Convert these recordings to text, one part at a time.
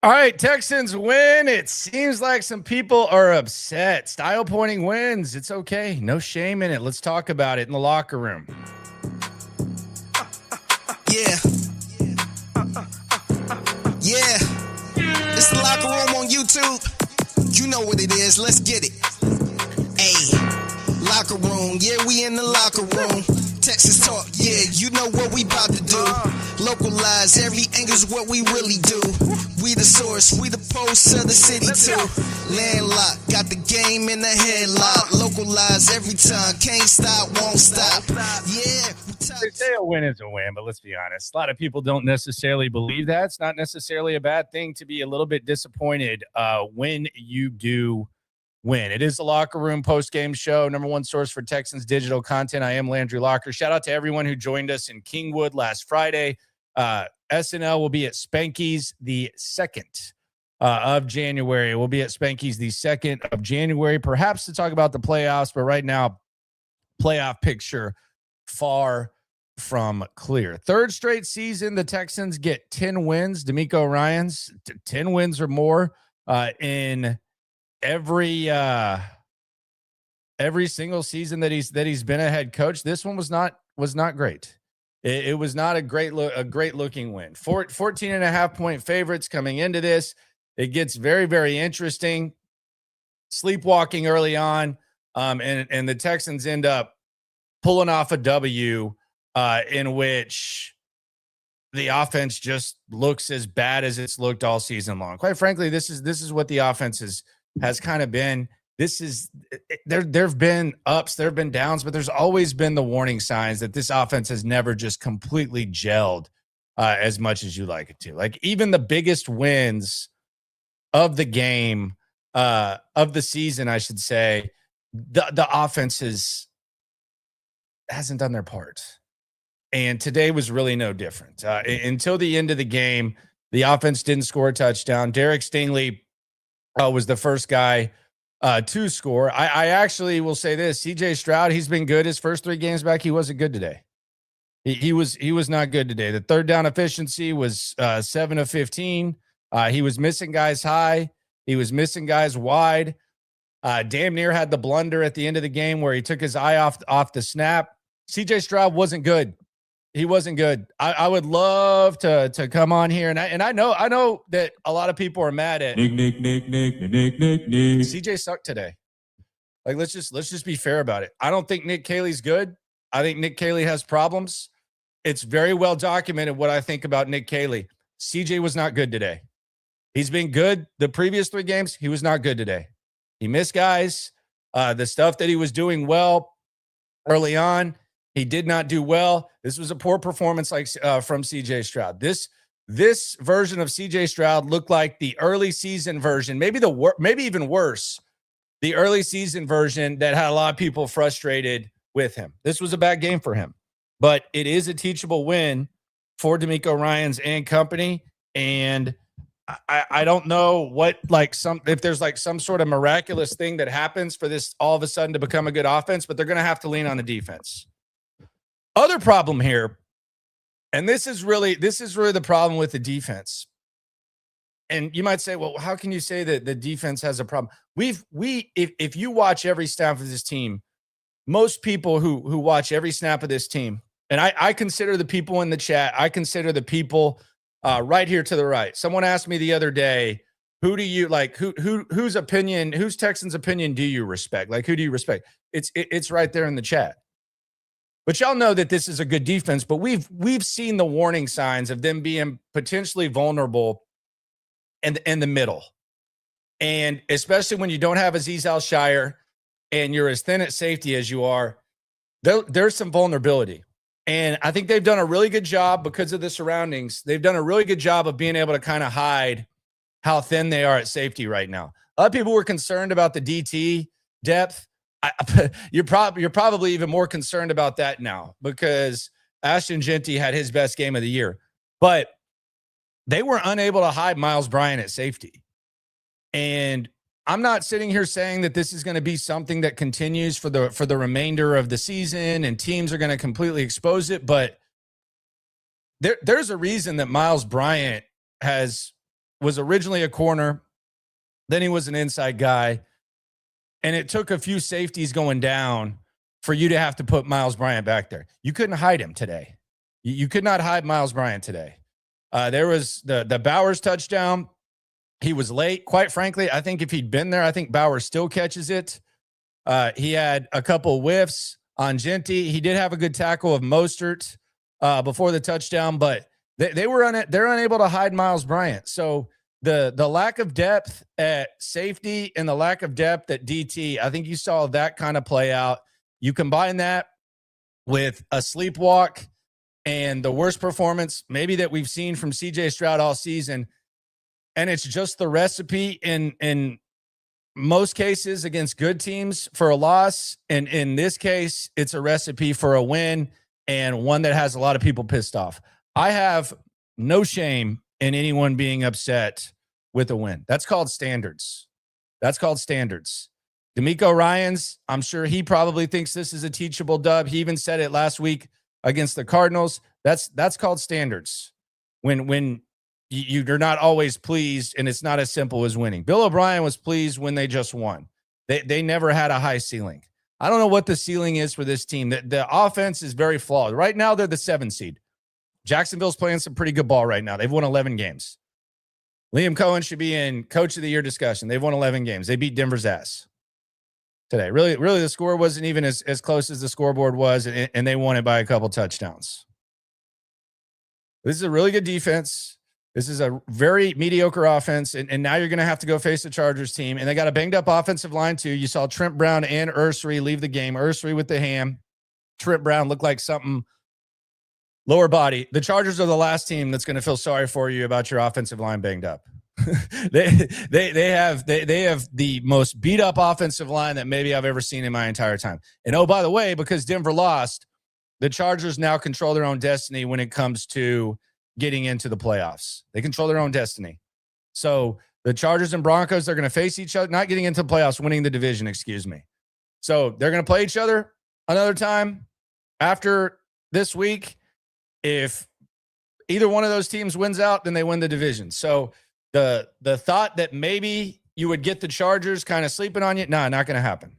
All right, Texans win. It seems like some people are upset. Style pointing wins. It's okay. No shame in it. Let's talk about it in the locker room. Yeah. Yeah. It's the locker room on YouTube. You know what it is. Let's get it. Hey. Locker room. Yeah, we in the locker room. Texas talk. Yeah, you know what we about to do. Localize every angle's what we really do. We the source, we the pulse of the city too. Landlocked, got the game in the headlock. Localize every time, can't stop, won't stop. Yeah. They say a win is a win, but let's be honest. A lot of people don't necessarily believe that. It's not necessarily a bad thing to be a little bit disappointed when you do win. It is the Locker Room post-game show, number one source for Texans digital content. I am Landry Locker. Shout out to everyone who joined us in Kingwood last Friday. SNL will be at Spanky's the 2nd of January. We'll be at Spanky's the 2nd of January, perhaps to talk about the playoffs, but right now, playoff picture far from clear. Third straight season, the Texans get 10 wins. DeMeco Ryans, 10 wins or more in every single season that he's been a head coach. This one was not great. It was not a great looking win. 14.5 point favorites coming into this. It gets very, very interesting. Sleepwalking early on, and the Texans end up pulling off a W in which the offense just looks as bad as it's looked all season long. Quite frankly, this is what the offense has kind of been. There've been ups, there have been downs, but there's always been the warning signs that this offense has never just completely gelled as much as you like it to. Like even the biggest wins of the game, of the season, I should say, the offense hasn't done their part. And today was really no different. Until the end of the game, the offense didn't score a touchdown. Derek Stingley was the first guy to score. I actually will say this: CJ Stroud, he's been good his first 3 games back. He wasn't good today. He was not good today. The third down efficiency was 7 of 15. He was missing guys high. He was missing guys wide. Damn near had the blunder at the end of the game where he took his eye off the snap. CJ Stroud wasn't good. He wasn't good. I would love to come on here, and I know that a lot of people are mad at Nick. CJ sucked today. Like let's just be fair about it. I don't think Nick Caley's good. I think Nick Caley has problems. It's very well documented what I think about Nick Caley. CJ was not good today. He's been good the previous 3 games. He was not good today. He missed guys. The stuff that he was doing well early on, he did not do well. This was a poor performance from CJ Stroud. This version of CJ Stroud looked like the early season version, maybe even worse, the early season version that had a lot of people frustrated with him. This was a bad game for him, but it is a teachable win for DeMeco Ryans and company. And I don't know if there's like some sort of miraculous thing that happens for this all of a sudden to become a good offense, but they're going to have to lean on the defense. Other problem here, and this is really the problem with the defense. And you might say, well, how can you say that the defense has a problem? If you watch every snap of this team, most people who watch every snap of this team, and I consider the people in the chat, I consider the people right here to the right. Someone asked me the other day, who do you like? Whose Texans opinion do you respect? Like, who do you respect? It's right there in the chat. But y'all know that this is a good defense, but we've seen the warning signs of them being potentially vulnerable in the middle. And especially when you don't have Azeez Al-Shire and you're as thin at safety as you are, there's some vulnerability. And I think they've done a really good job because of the surroundings. They've done a really good job of being able to kind of hide how thin they are at safety right now. A lot of people were concerned about the DT depth. You're probably even more concerned about that now because Ashton Genty had his best game of the year. But they were unable to hide Miles Bryant at safety. And I'm not sitting here saying that this is going to be something that continues for the remainder of the season and teams are going to completely expose it, but there's a reason that Miles Bryant has was originally a corner. Then he was an inside guy. And it took a few safeties going down for you to have to put Miles Bryant back there. You couldn't hide him today. You could not hide Miles Bryant today. There was the Bowers touchdown. He was late. Quite frankly, I think if he'd been there, I think Bowers still catches it. He had a couple whiffs on Genty. He did have a good tackle of Mostert before the touchdown, but they're unable to hide Miles Bryant. So the lack of depth at safety and the lack of depth at DT, I think you saw that kind of play out. You combine that with a sleepwalk and the worst performance maybe that we've seen from CJ Stroud all season, and it's just the recipe in most cases against good teams for a loss, and in this case, it's a recipe for a win and one that has a lot of people pissed off. I have no shame in anyone being upset with a win. That's called standards. DeMeco Ryans, I'm sure he probably thinks this is a teachable dub. He even said it last week against the Cardinals. That's called standards. When you're not always pleased and it's not as simple as winning. Bill O'Brien was pleased when they just won. They never had a high ceiling. I don't know what the ceiling is for this team. The offense is very flawed. Right now, they're the 7 seed. Jacksonville's playing some pretty good ball right now. They've won 11 games. Liam Cohen should be in Coach of the Year discussion. They've won 11 games. They beat Denver's ass today. Really, the score wasn't even as close as the scoreboard was, and they won it by a couple touchdowns. This is a really good defense. This is a very mediocre offense, and now you're going to have to go face the Chargers team, and they got a banged-up offensive line, too. You saw Trent Brown and Ursary leave the game. Ursary with the ham. Trent Brown looked like something lower body. The Chargers are the last team that's going to feel sorry for you about your offensive line banged up. They have the most beat up offensive line that maybe I've ever seen in my entire time. And oh, by the way, because Denver lost, the Chargers now control their own destiny when it comes to getting into the playoffs. They control their own destiny. So the Chargers and Broncos, they're going to face each other, not getting into the playoffs, winning the division, excuse me. So they're going to play each other another time after this week. If either one of those teams wins out, then they win the division. So the thought that maybe you would get the Chargers kind of sleeping on you, not going to happen.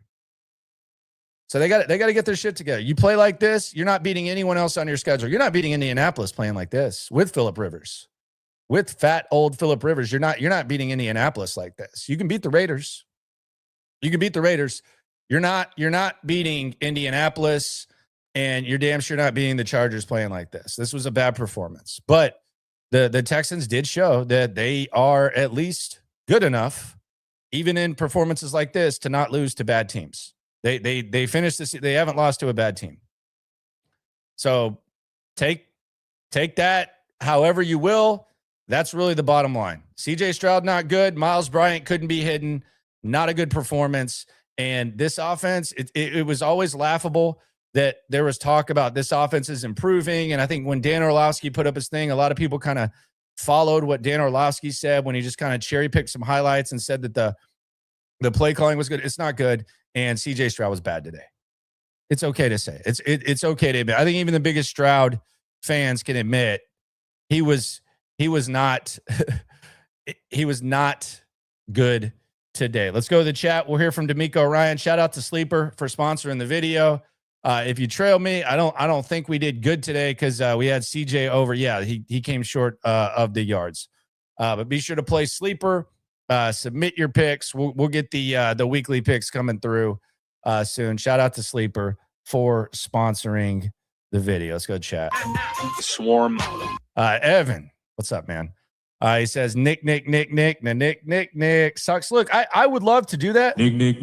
So they got to get their shit together. You play like this, you're not beating anyone else on your schedule. You're not beating Indianapolis playing like this with Phillip Rivers. With fat old Phillip Rivers, you're not beating Indianapolis like this. You can beat the Raiders. You're not beating Indianapolis. And you're damn sure not beating the Chargers playing like this. This was a bad performance. But the Texans did show that they are at least good enough, even in performances like this, to not lose to bad teams. They finished this. They haven't lost to a bad team. So take that however you will. That's really the bottom line. CJ Stroud, not good. Miles Bryant couldn't be hidden. Not a good performance. And this offense, it was always laughable that there was talk about this offense is improving. And I think when Dan Orlovsky put up his thing, a lot of people kind of followed what Dan Orlovsky said when he just kind of cherry picked some highlights and said that the play calling was good. It's not good. And CJ Stroud was bad today. It's okay to say. It's okay to admit. I think even the biggest Stroud fans can admit he was not he was not good today. Let's go to the chat. We'll hear from DeMeco Ryans. Shout out to Sleeper for sponsoring the video. If you trail me, I don't think we did good today because we had CJ over. Yeah, he came short of the yards. But be sure to play Sleeper. Submit your picks. We'll get the weekly picks coming through soon. Shout out to Sleeper for sponsoring the video. Let's go chat. Swarm. Evan, what's up, man? He says, Nick sucks. Look, I would love to do that. Nick.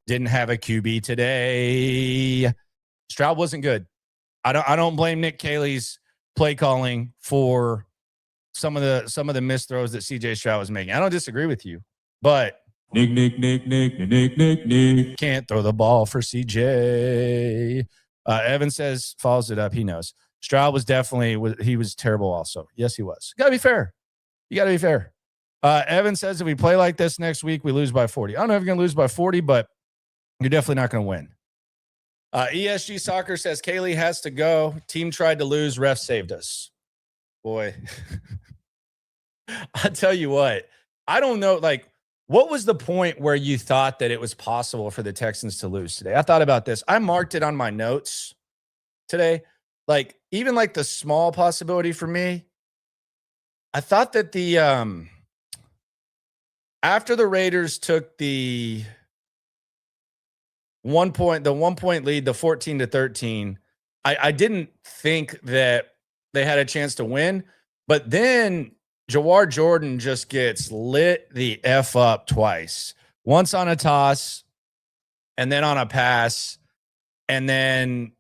Didn't have a QB today. Stroud wasn't good. I don't blame Nick Caley's play calling for some of the missed throws that CJ Stroud was making. I don't disagree with you, but Nick. Can't throw the ball for CJ. Evan says, follows it up. He knows. Stroud was he was terrible also. Yes, he was. You got to be fair. Evan says if we play like this next week, we lose by 40. I don't know if you're going to lose by 40, but you're definitely not going to win. ESG Soccer says Kaylee has to go. Team tried to lose. Ref saved us. Boy. I'll tell you what, I don't know. Like, what was the point where you thought that it was possible for the Texans to lose today? I thought about this. I marked it on my notes today. Like, even like the small possibility for me, I thought that after the Raiders took the 1 point lead, the 14-13, I didn't think that they had a chance to win. But then Jawar Jordan just gets lit the F up twice. Once on a toss and then on a pass. And then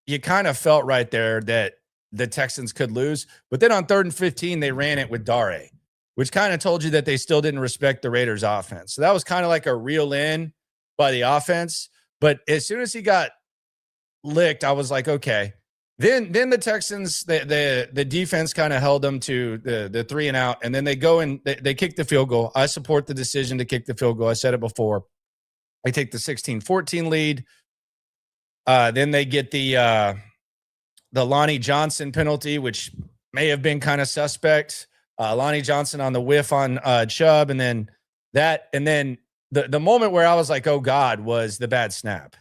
you kind of felt right there that the Texans could lose. But then on 3rd and 15, they ran it with Dare, which kind of told you that they still didn't respect the Raiders offense. So that was kind of like a reel in by the offense. But as soon as he got licked, I was like, okay. Then the Texans, the defense kind of held them to the 3 and out, and then they go and they kick the field goal. I support the decision to kick the field goal. I said it before. They take the 16-14 lead. Then they get the Lonnie Johnson penalty, which may have been kind of suspect. Lonnie Johnson on the whiff on Chubb, and then the moment where I was like, oh God, was the bad snap.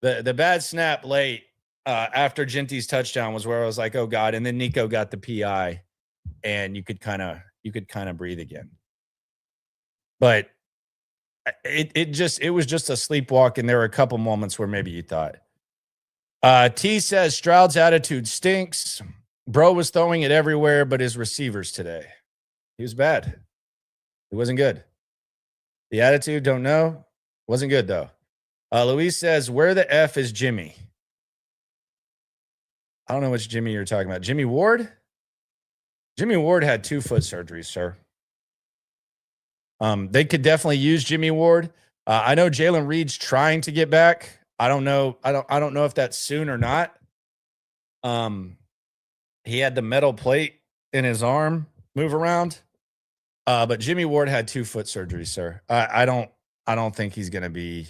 The bad snap late. After Genty's touchdown was where I was like, oh God. And then Nico got the PI and you could kind of breathe again. But it was just a sleepwalk. And there were a couple moments where maybe you thought. T says Stroud's attitude stinks. Bro was throwing it everywhere, but his receivers today. He was bad. It wasn't good. The attitude, don't know. Wasn't good though. Luis says, where the F is Jimmy? I don't know which Jimmy you're talking about. Jimmy Ward? Jimmy Ward had 2 foot surgeries, sir. They could definitely use Jimmy Ward. I know Jalen Reed's trying to get back. I don't know. I don't know if that's soon or not. He had the metal plate in his arm move around. But Jimmy Ward had 2 foot surgeries, sir. I don't think he's going to be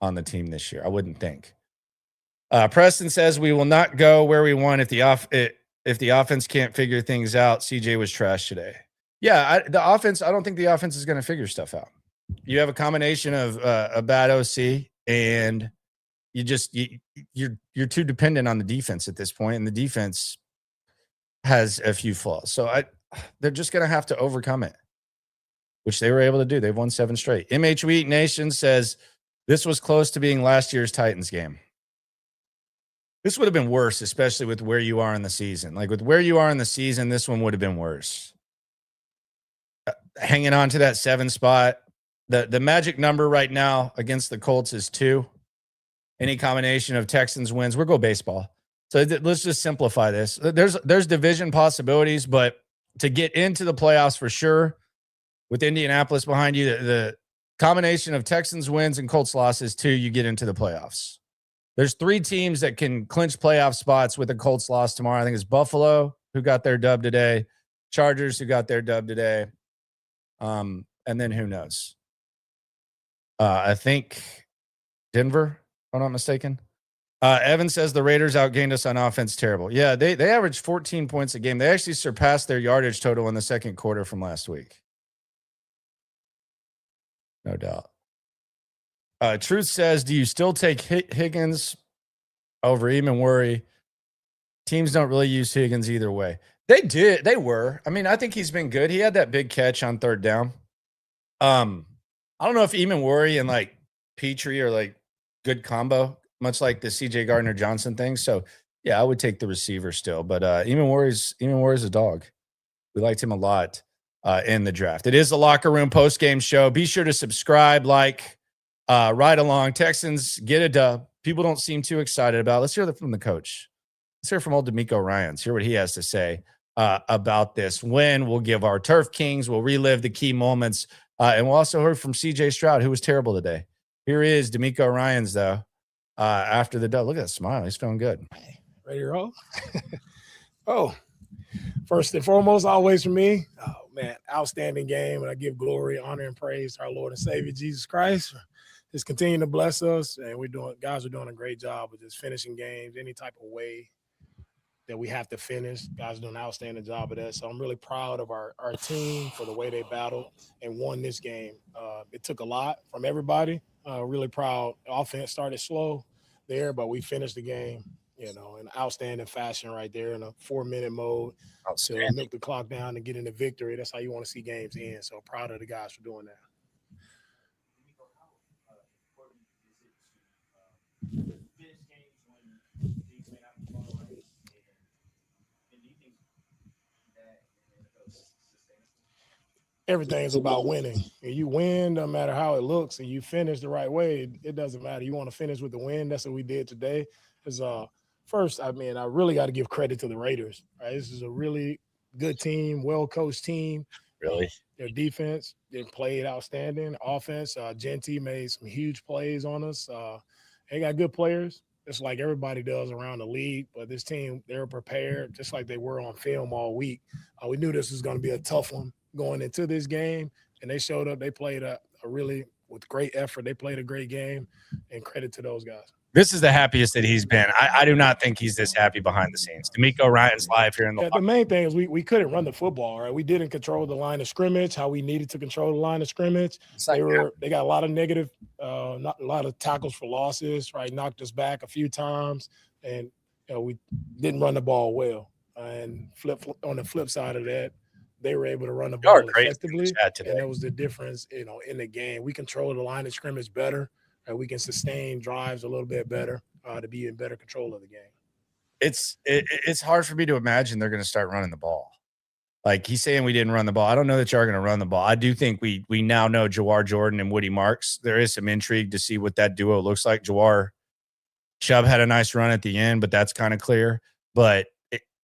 on the team this year. I wouldn't think. Preston says we will not go where we want if the offense can't figure things out. CJ was trash today. Yeah, the offense. I don't think the offense is going to figure stuff out. You have a combination of a bad OC, and you're too dependent on the defense at this point, and the defense has a few flaws. So they're just going to have to overcome it, which they were able to do. They've won 7 straight. MH Wheat Nation says this was close to being last year's Titans game. This would have been worse, especially with where you are in the season. Like with where you are in the season, this one would have been worse. Hanging on to that 7 spot. The magic number right now against the Colts is 2. Any combination of Texans wins, we'll go baseball. So let's just simplify this. There's division possibilities, but to get into the playoffs for sure, with Indianapolis behind you, the combination of Texans wins and Colts losses, 2, you get into the playoffs. There's 3 teams that can clinch playoff spots with a Colts loss tomorrow. I think it's Buffalo, who got their dub today, Chargers, who got their dub today, and then who knows? I think Denver, if I'm not mistaken. Evan says the Raiders outgained us on offense. Terrible. Yeah, they averaged 14 points a game. They actually surpassed their yardage total in the second quarter from last week. No doubt. Truth says, do you still take Higgins over Eamon Worry? Teams don't really use Higgins either way. They did. They were. I mean, I think he's been good. He had that big catch on 3rd down. I don't know if Eamon Worry and like Petrie are like good combo, much like the CJ Gardner-Johnson thing. So, yeah, I would take the receiver still. But Eamon Worry's a dog. We liked him a lot in the draft. It is the Locker Room postgame show. Be sure to subscribe, like, right along. Texans get a dub. People don't seem too excited about it. Let's hear that from the coach. Let's hear from old DeMeco Ryans. Hear what he has to say about this. When we'll give our Turf Kings, we'll relive the key moments. And we'll also hear from CJ Stroud, who was terrible today. Here is DeMeco Ryans, though, after the dub. Look at that smile. He's feeling good. Ready to roll? Oh, first and foremost, always for me, oh, man, outstanding game. And I give glory, honor, and praise to our Lord and Savior, Jesus Christ. Just continue to bless us. And guys are doing a great job of just finishing games any type of way that we have to finish. Guys do an outstanding job of that. So I'm really proud of our team for the way they battled and won this game. It took a lot from everybody. Really proud. Offense started slow there, but we finished the game, in outstanding fashion right there in a 4-minute mode to milk the clock down and get into victory. That's how you want to see games end. So proud of the guys for doing that. Everything's about winning. And you win no matter how it looks, and you finish the right way. It doesn't matter. You want to finish with the win. That's what we did today. Because first, I really got to give credit to the Raiders. Right, this is a really good team, well-coached team. Really, their defense they played outstanding. Offense, Genty made some huge plays on us. They got good players. It's like everybody does around the league, but this team, they were prepared just like they were on film all week. We knew this was going to be a tough one going into this game, and they showed up. They played a really with great effort. They played a great game, and credit to those guys. This is the happiest that he's been. I do not think he's this happy behind the scenes. DeMeco Ryans live here in the main thing is we couldn't run the football, right? We didn't control the line of scrimmage, how we needed to control the line of scrimmage. They got a lot of negative, not a lot of tackles for losses, right? Knocked us back a few times, and we didn't run the ball well. And on the flip side of that, they were able to run the ball effectively, and that was the difference, in the game. We controlled the line of scrimmage better. We can sustain drives a little bit better to be in better control of the game. It's hard for me to imagine they're going to start running the ball. Like he's saying we didn't run the ball. I don't know that you're going to run the ball. I do think we now know Jawar Jordan and Woody Marks. There is some intrigue to see what that duo looks like. Jawar Chubb had a nice run at the end, but that's kind of clear. But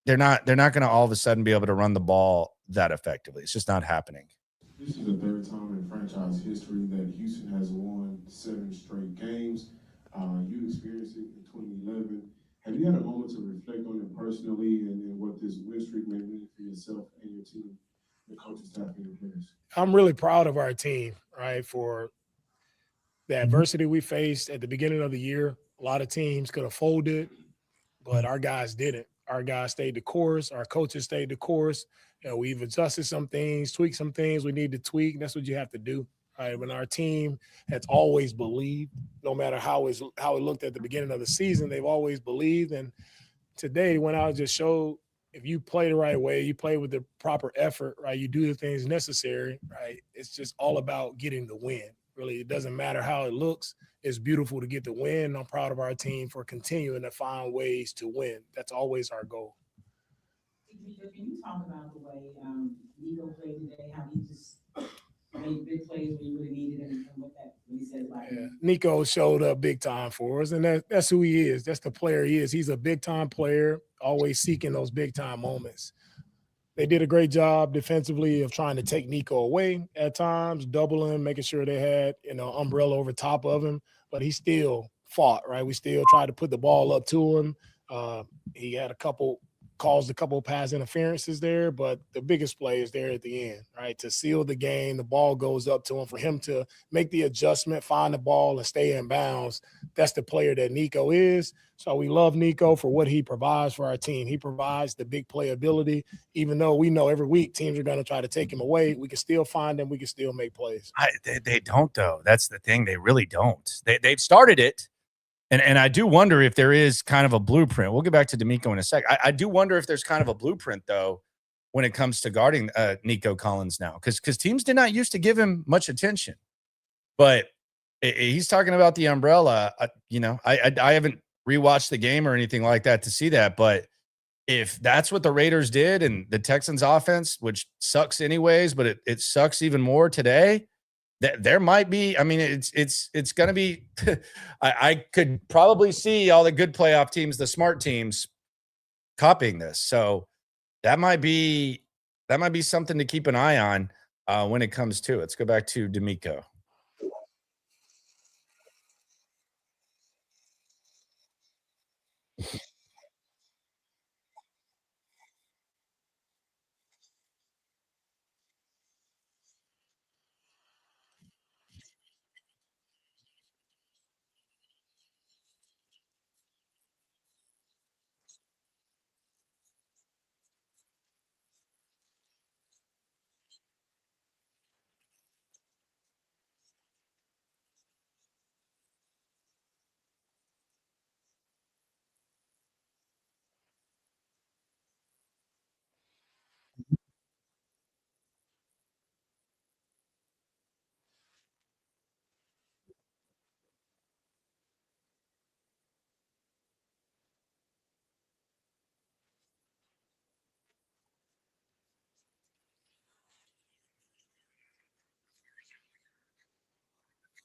they're not going to all of a sudden be able to run the ball that effectively. It's just not happening. This is the third time in franchise history that Houston has won 7 straight games. You experienced it in 2011. Have you had a moment to reflect on it personally and what this win streak may mean for yourself and your team, the coaching staff, and your players? I'm really proud of our team, right, for the adversity we faced at the beginning of the year. A lot of teams could have folded, but our guys didn't. Our guys stayed the course. Our coaches stayed the course. We've adjusted some things, tweaked some things we need to tweak. That's what you have to do. Right? When our team has always believed, no matter how it looked at the beginning of the season, they've always believed. And today, when I just showed, if you play the right way, you play with the proper effort, right? You do the things necessary, right? It's just all about getting the win. Really, it doesn't matter how it looks. It's beautiful to get the win. I'm proud of our team for continuing to find ways to win. That's always our goal. Can you talk about the way Nico played today, how he just made big plays when you really needed him, and what he said about him? Nico showed up big time for us, and that's who he is. That's the player he is. He's a big-time player, always seeking those big-time moments. They did a great job defensively of trying to take Nico away at times, double him, making sure they had, umbrella over top of him, but he still fought, right? We still tried to put the ball up to him. He had caused a couple of pass interferences there, but the biggest play is there at the end, right? To seal the game, the ball goes up to him. For him to make the adjustment, find the ball, and stay in bounds, that's the player that Nico is. So we love Nico for what he provides for our team. He provides the big playability, even though we know every week teams are going to try to take him away. We can still find him. We can still make plays. They don't, though. That's the thing. They really don't. They've started it. And I do wonder if there is kind of a blueprint. We'll get back to DeMeco in a sec. I do wonder if there's kind of a blueprint, though, when it comes to guarding Nico Collins now. Because teams did not used to give him much attention. But he's talking about the umbrella. I haven't rewatched the game or anything like that to see that. But if that's what the Raiders did and the Texans offense, which sucks anyways, but it sucks even more today, there might be, it's going to be, I could probably see all the good playoff teams, the smart teams copying this. So that might be something to keep an eye on when it comes to it. Let's go back to DeMeco.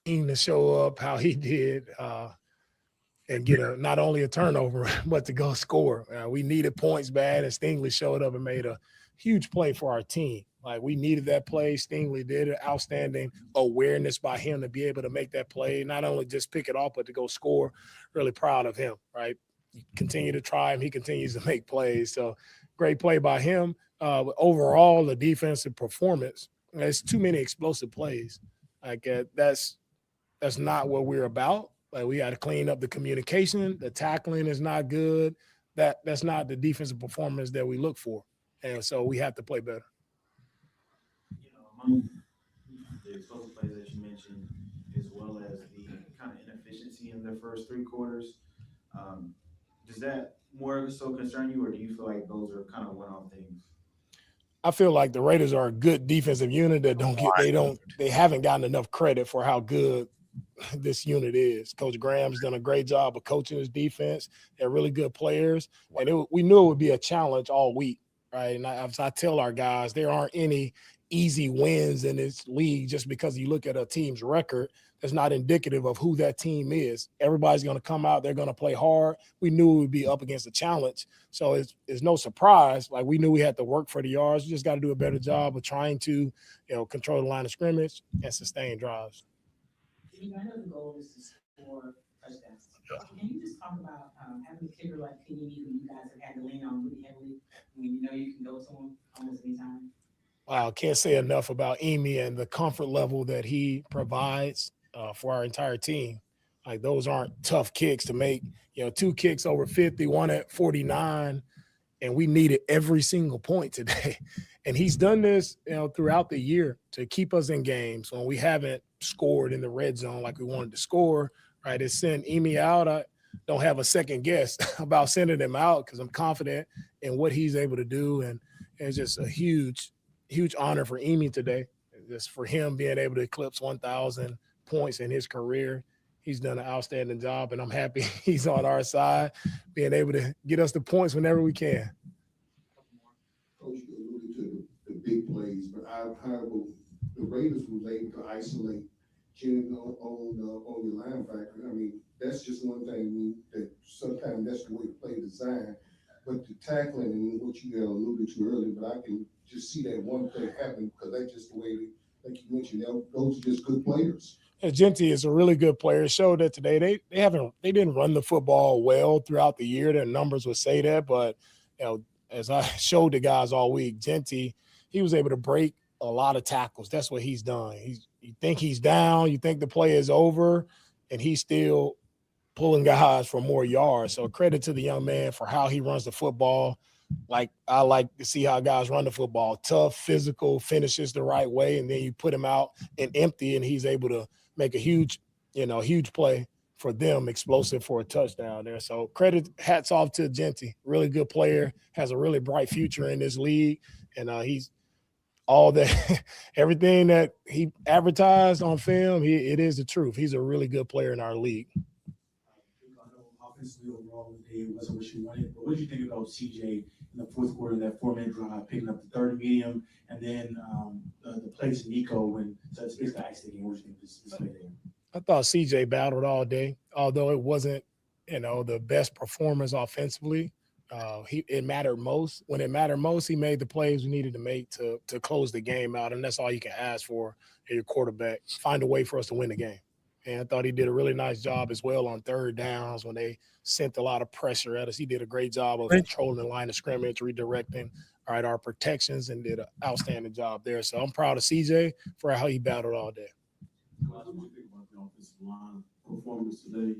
team to show up how he did and get not only a turnover, but to go score. We needed points bad, and Stingley showed up and made a huge play for our team. Like, we needed that play. Stingley did it. Outstanding awareness by him to be able to make that play, not only just pick it off, but to go score. Really proud of him, right? Continue to try him. He continues to make plays. So great play by him. Overall, the defensive performance, there's too many explosive plays. Like, that's not what we're about. Like, we got to clean up the communication. The tackling is not good. That's not the defensive performance that we look for. And so we have to play better. You know, among the explosive plays that you mentioned, as well as the kind of inefficiency in the first three quarters, does that more so concern you, or do you feel like those are kind of one-off things? I feel like the Raiders are a good defensive unit that they haven't gotten enough credit for how good this unit is. Coach Graham's done a great job of coaching his defense. They're really good players, and we knew it would be a challenge all week, right? And I tell our guys, there aren't any easy wins in this league just because you look at a team's record. That's not indicative of who that team is. Everybody's going to come out. They're going to play hard. We knew we would be up against a challenge. So it's no surprise. Like, we knew we had to work for the yards. We just got to do a better job of trying to, control the line of scrimmage and sustain drives. I know the goal is to score touchdowns. Can you just talk about having a kicker like Kenny, who you guys have had to lean on really heavily when you know you can go to him almost any time? Wow, can't say enough about Emi and the comfort level that he provides for our entire team. Like, those aren't tough kicks to make. 2 kicks over 50, 1 at 49, and we needed every single point today. And he's done this, throughout the year to keep us in games when we haven't scored in the red zone like we wanted to score, right? It's sent Emi out. I don't have a second guess about sending him out because I'm confident in what he's able to do. And it's just a huge honor for Emi today, just for him being able to eclipse 1,000 points in his career. He's done an outstanding job, and I'm happy he's on our side, being able to get us the points whenever we can. Coach, you alluded to the big plays, but how the Raiders was able to isolate Jennings on your linebacker. I mean, that's just one thing that sometimes that's the way the play is designed. But the tackling and what you alluded to earlier, but I can just see that one play happen because that's just the way, like you mentioned, those are just good players. Genti is a really good player. Showed that today. They didn't run the football well throughout the year. Their numbers would say that, but as I showed the guys all week, Genti, he was able to break a lot of tackles. That's what he's done. You think he's down, you think the play is over, and he's still pulling guys for more yards. So credit to the young man for how he runs the football. Like, I like to see how guys run the football. Tough, physical, finishes the right way, and then you put him out and empty, and he's able to make a huge play for them, explosive for a touchdown there. So credit, hats off to Genti. Really good player, has a really bright future in this league, and he's all that everything that he advertised on film, it is the truth. He's a really good player in our league. Offensively overall today, it wasn't what you wanted. But what did you think about CJ in the fourth quarter, that 4-minute drive, picking up the third medium, and then the play to DeMeco so it's basically ice the game? What did you think this play there? I thought CJ battled all day, although it wasn't, the best performance offensively. It mattered most. When it mattered most, he made the plays we needed to make to close the game out, and that's all you can ask for in your quarterback. Find a way for us to win the game. And I thought he did a really nice job as well on third downs when they sent a lot of pressure at us. He did a great job of controlling the line of scrimmage, redirecting our protections, and did an outstanding job there. So I'm proud of CJ for how he battled all day. What do you think about the offensive line performance today?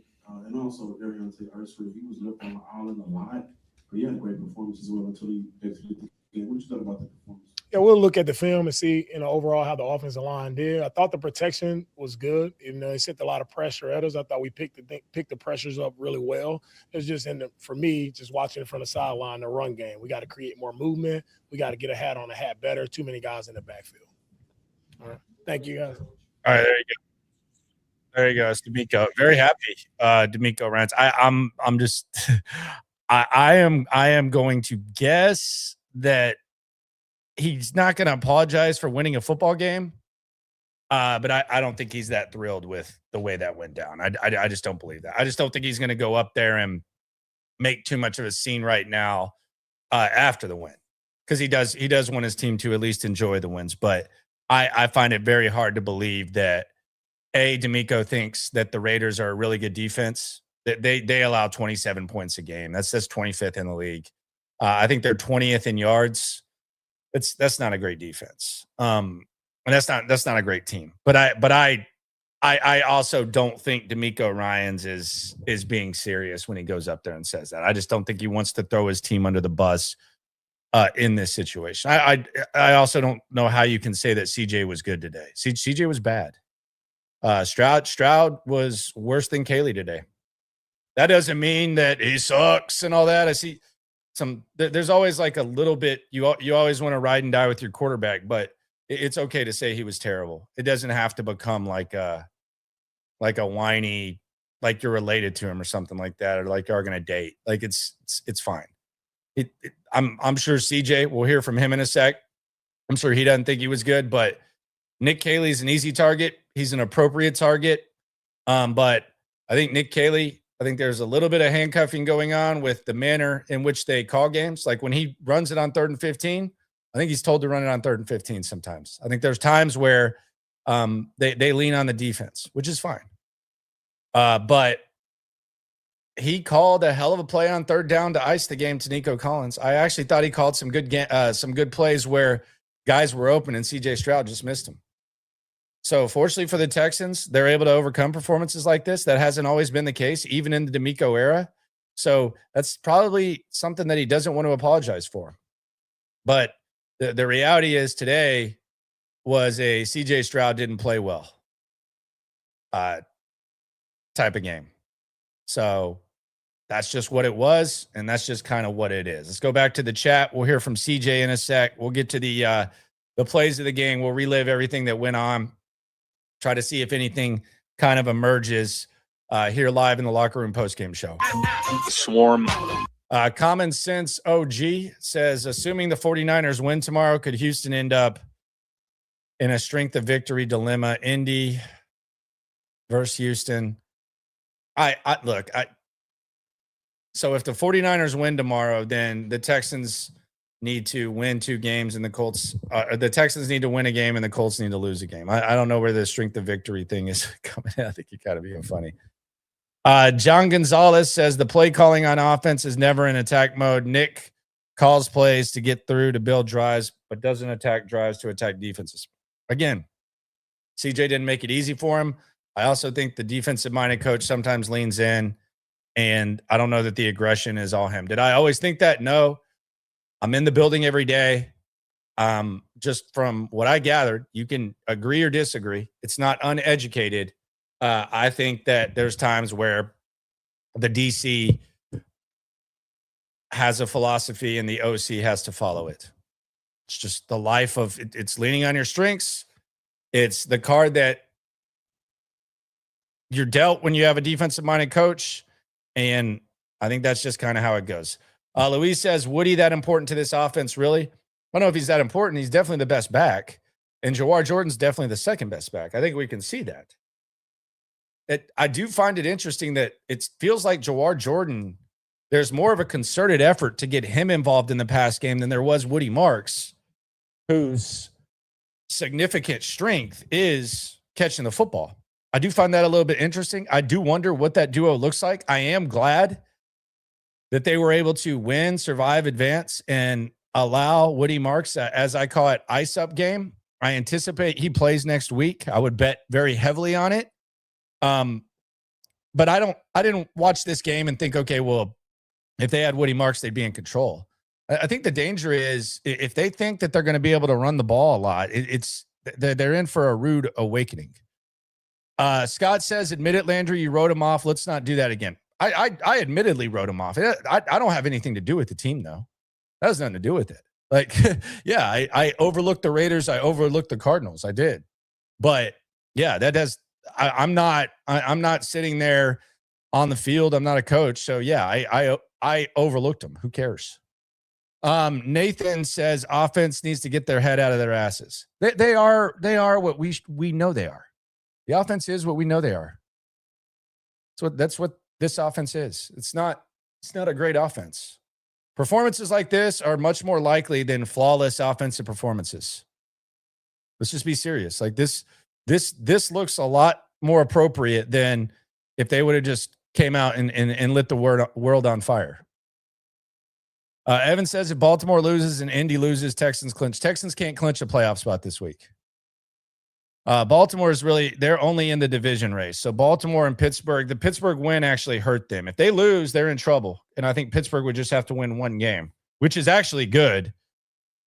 And also, Arian Ursula, he was looking on the island a lot, but he had a great performance as well until he exited the game. What you thought about the performance? Yeah, we'll look at the film and see, overall how the offensive line did. I thought the protection was good. Even though they sent a lot of pressure at us, I thought we picked the pressures up really well. It's just for me, just watching it from the sideline, the run game. We got to create more movement. We got to get a hat on the hat better. Too many guys in the backfield. All right. Thank you, guys. All right, there you go. There you go. It's DeMeco. Very happy. DeMeco Ryans. I'm just I am going to guess that he's not going to apologize for winning a football game. But I don't think he's that thrilled with the way that went down. I just don't believe that. I just don't think he's going to go up there and make too much of a scene right now after the win, because he does want his team to at least enjoy the wins. But I find it very hard to believe that DeMeco thinks that the Raiders are a really good defense. That they allow 27 points a game. That's 25th in the league. I think they're 20th in yards. That's not a great defense. And that's not a great team. But I also don't think DeMeco Ryans is being serious when he goes up there and says that. I just don't think he wants to throw his team under the bus in this situation. I also don't know how you can say that CJ was good today. CJ was bad. Stroud was worse than Caley today. That doesn't mean that he sucks and all that. I see there's always like a little bit, you always want to ride and die with your quarterback, but it's okay to say he was terrible. It doesn't have to become like a whiny, like you're related to him or something like that, or like you're going to date. Like it's fine. I'm sure CJ, we'll hear from him in a sec. I'm sure he doesn't think he was good, but Nick Caley's an easy target. He's an appropriate target. But I think Nick Caley, I think there's a little bit of handcuffing going on with the manner in which they call games. Like when he runs it on 3rd and 15, I think he's told to run it on 3rd and 15 sometimes. I think there's times where they lean on the defense, which is fine. But he called a hell of a play on 3rd down to ice the game to Nico Collins. I actually thought he called some good plays where guys were open and CJ Stroud just missed him. So fortunately for the Texans, they're able to overcome performances like this. That hasn't always been the case, even in the DeMeco era. So that's probably something that he doesn't want to apologize for. But the reality is today was a CJ Stroud didn't play well type of game. So that's just what it was, and that's just kind of what it is. Let's go back to the chat. We'll hear from CJ in a sec. We'll get to the plays of the game. We'll relive everything that went on. Try to see if anything kind of emerges here live in the Locker Room postgame show. Swarm. Common Sense OG says, assuming the 49ers win tomorrow, could Houston end up in a strength of victory dilemma? Indy versus Houston. So if the 49ers win tomorrow, then the Texans need to win 2 games and the Colts, the Texans need to win a game and the Colts need to lose a game. I don't know where the strength of victory thing is coming in. I think you got to be funny. John Gonzalez says the play calling on offense is never in attack mode. Nick calls plays to get through to build drives, but doesn't attack drives to attack defenses. Again, CJ didn't make it easy for him. I also think the defensive-minded coach sometimes leans in, and I don't know that the aggression is all him. Did I always think that? No. I'm in the building every day. Just from what I gathered, you can agree or disagree. It's not uneducated. I think that there's times where the DC has a philosophy and the OC has to follow it. It's just the life of it. It's leaning on your strengths. It's the card that you're dealt when you have a defensive-minded coach. And I think that's just kind of how it goes. Louise says, Woody that important to this offense, really? I don't know if he's that important. He's definitely the best back. And Jawar Jordan's definitely the second best back. I think we can see that. I do find it interesting that it feels like Jawar Jordan, there's more of a concerted effort to get him involved in the pass game than there was Woody Marks, whose significant strength is catching the football. I do find that a little bit interesting. I do wonder what that duo looks like. I am glad that they were able to win, survive, advance, and allow Woody Marks, as I call it, ice up game. I anticipate he plays next week. I would bet very heavily on it. But I didn't watch this game and think, okay, well, if they had Woody Marks, they'd be in control. I think the danger is if they think that they're going to be able to run the ball a lot, they're in for a rude awakening. Scott says, admit it, Landry, you wrote him off. Let's not do that again. I admittedly wrote him off. I don't have anything to do with the team, though. That has nothing to do with it. Like, yeah, I overlooked the Raiders. I overlooked the Cardinals. I did. But yeah, that does. I'm not sitting there on the field. I'm not a coach. So yeah, I overlooked them. Who cares? Nathan says offense needs to get their head out of their asses. They are what we know they are. The offense is what we know they are. That's what this offense is. It's not a great offense. Performances like this are much more likely than flawless offensive performances. Let's just be serious. Like this looks a lot more appropriate than if they would have just came out and lit the world on fire. Evan says if Baltimore loses and Indy loses, Texans clinch. Texans can't clinch a playoff spot this week. Baltimore is they're only in the division race. So Baltimore and Pittsburgh, the Pittsburgh win actually hurt them. If they lose, they're in trouble. And I think Pittsburgh would just have to win one game, which is actually good.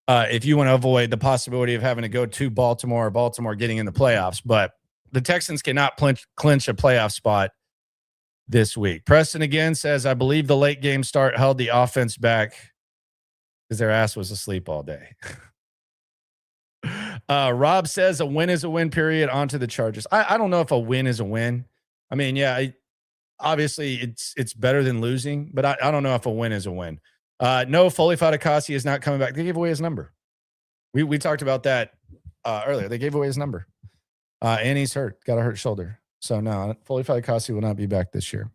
If you want to avoid the possibility of having to go to Baltimore or Baltimore getting in the playoffs. But the Texans cannot clinch a playoff spot this week. Preston again says, I believe the late game start held the offense back because their ass was asleep all day. Rob says a win is a win, period. On to the Chargers. I don't know if a win is a win. I mean, yeah, obviously it's better than losing, but I don't know if a win is a win. No, Foley Fatakasi is not coming back. They gave away his number. We talked about that earlier. They gave away his number. And he's hurt. Got a hurt shoulder. So no, Foley Fatakasi will not be back this year.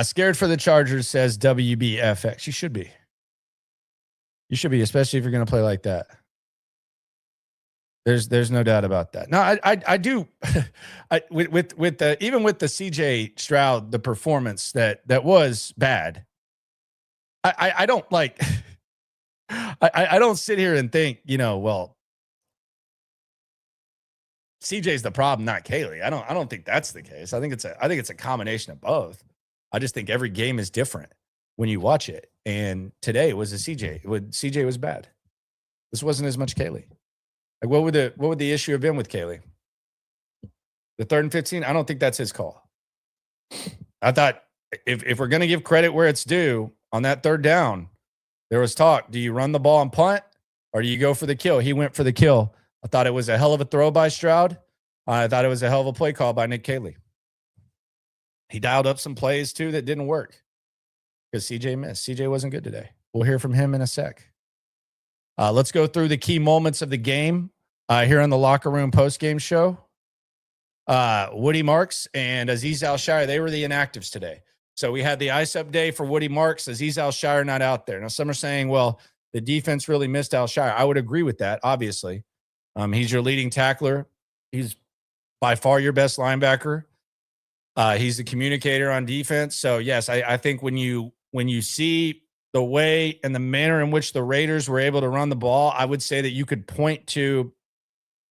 Scared for the Chargers says WBFX. You should be. You should be, especially if you're going to play like that. There's no doubt about that. No, I do. With the even with the CJ Stroud, the performance that was bad. I don't like. I don't sit here and think, well, CJ's the problem, not Kaylee. I don't think that's the case. I think it's a combination of both. I just think every game is different when you watch it. And today was a CJ. CJ was bad. This wasn't as much Kaylee. Like what would the issue have been with Kaylee? The 3rd and 15? I don't think that's his call. I thought if we're going to give credit where it's due on that 3rd down, there was talk. Do you run the ball and punt or do you go for the kill? He went for the kill. I thought it was a hell of a throw by Stroud. I thought it was a hell of a play call by Nick Kaylee. He dialed up some plays too that didn't work because CJ missed. CJ wasn't good today. We'll hear from him in a sec. Let's go through the key moments of the game here on the Locker Room postgame show. Woody Marks and Azeez Al-Shire, they were the inactives today. So we had the ice-up day for Woody Marks, Azeez Al-Shire not out there. Now, some are saying, well, the defense really missed Al-Shire. I would agree with that, obviously. He's your leading tackler. He's by far your best linebacker. He's the communicator on defense. So, yes, I think when you see the way and the manner in which the Raiders were able to run the ball, I would say that you could point to